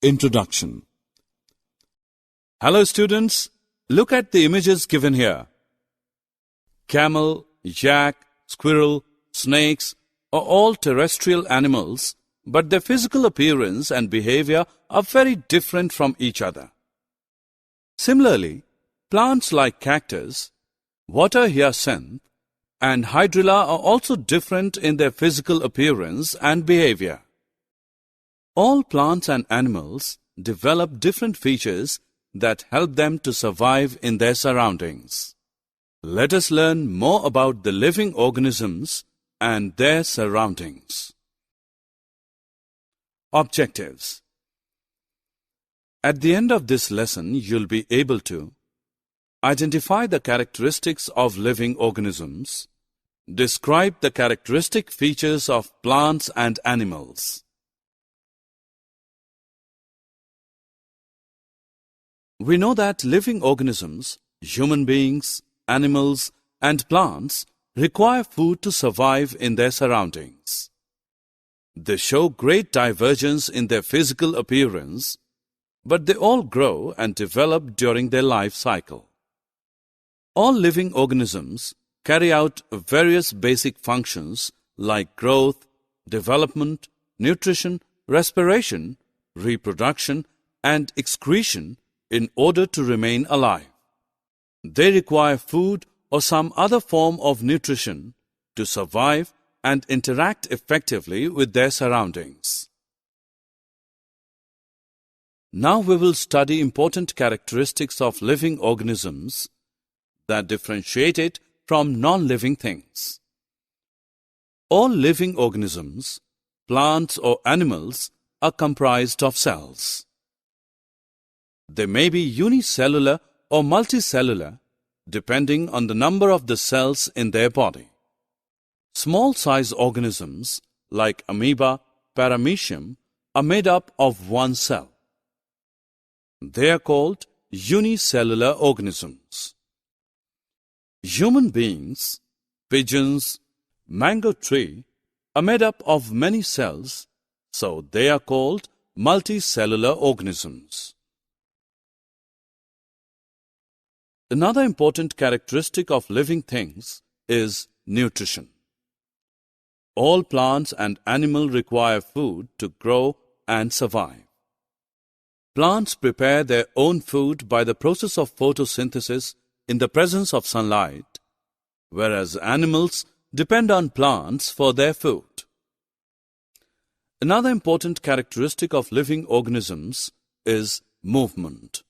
Introduction. Hello students, look at the images given here. Camel, yak, squirrel, snakes are all terrestrial animals, but their physical appearance and behavior are very different from each other. Similarly, plants like cactus, water hyacinth, and hydrilla are also different in their physical appearance and behavior. All plants and animals develop different features that help them to survive in their surroundings. Let us learn more about the living organisms and their surroundings. Objectives. At the end of this lesson, you'll be able to identify the characteristics of living organisms, describe the characteristic features of plants and animals. We know that living organisms, human beings, animals, and plants require food to survive in their surroundings. They show great divergence in their physical appearance, but they all grow and develop during their life cycle. All living organisms carry out various basic functions like growth, development, nutrition, respiration, reproduction, and excretion in order to remain alive. They require food or some other form of nutrition to survive and interact effectively with their surroundings. Now we will study important characteristics of living organisms that differentiate it from non-living things. All living organisms, plants or animals, are comprised of cells. They may be unicellular or multicellular, depending on the number of the cells in their body. Small-size organisms, like amoeba, paramecium, are made up of one cell. They are called unicellular organisms. Human beings, pigeons, mango tree are made up of many cells, so they are called multicellular organisms. Another important characteristic of living things is nutrition. All plants and animals require food to grow and survive. Plants prepare their own food by the process of photosynthesis in the presence of sunlight, whereas animals depend on plants for their food. Another important characteristic of living organisms is movement.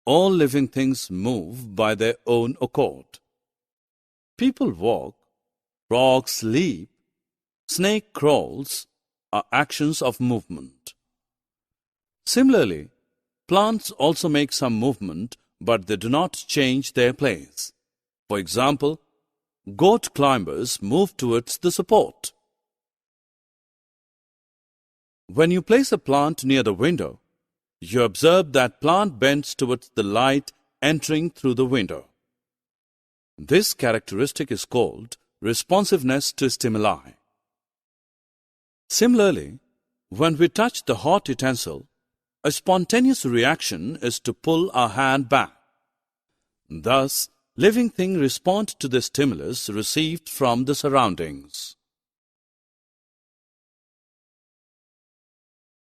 All living things move by their own accord. People walk, frogs leap, snake crawls are actions of movement. Similarly, plants also make some movement, but they do not change their place. For example, goat climbers move towards the support. When you place a plant near the window, you observe that plant bends towards the light entering through the window. This characteristic is called responsiveness to stimuli. Similarly, when we touch the hot utensil, a spontaneous reaction is to pull our hand back. Thus, living things respond to the stimulus received from the surroundings.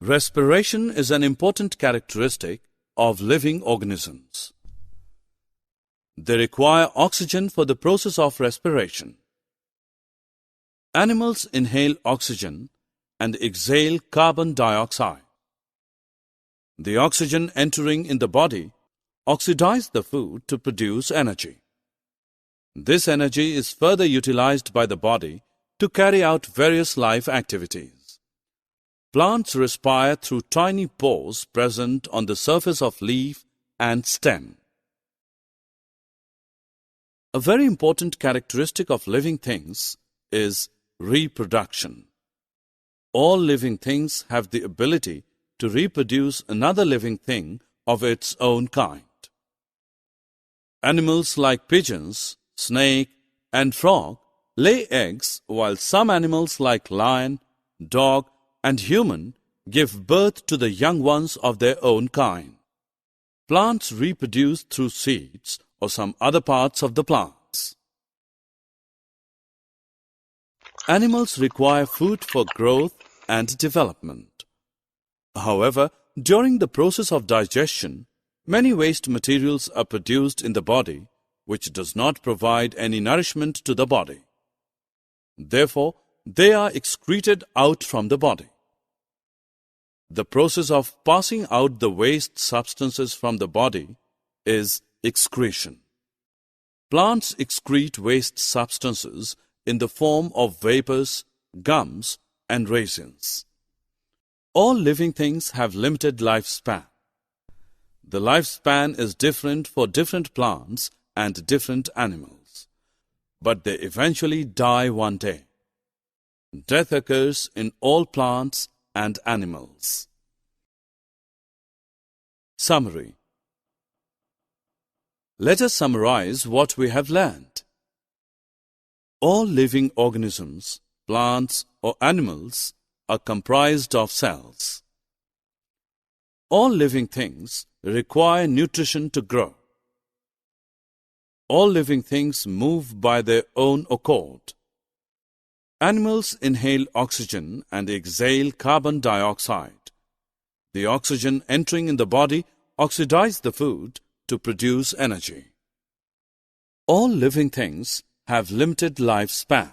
Respiration is an important characteristic of living organisms. They require oxygen for the process of respiration. Animals inhale oxygen and exhale carbon dioxide. The oxygen entering in the body oxidizes the food to produce energy. This energy is further utilized by the body to carry out various life activities. Plants respire through tiny pores present on the surface of leaf and stem. A very important characteristic of living things is reproduction. All living things have the ability to reproduce another living thing of its own kind. Animals like pigeons, snake, and frog lay eggs, while some animals like lion, dog, and human give birth to the young ones of their own kind. Plants reproduce through seeds or some other parts of the plants. Animals require food for growth and development. However, during the process of digestion, many waste materials are produced in the body which does not provide any nourishment to the body. Therefore, they are excreted out from the body. The process of passing out the waste substances from the body is excretion. Plants excrete waste substances in the form of vapors, gums, and resins. All living things have limited lifespan. The lifespan is different for different plants and different animals, but they eventually die one day. Death occurs in all plants and animals. Summary. Let us summarize what we have learned. All living organisms, plants or animals are comprised of cells. All living things require nutrition to grow. All living things move by their own accord. Animals inhale oxygen and exhale carbon dioxide. The oxygen entering in the body oxidizes the food to produce energy. All living things have limited lifespan.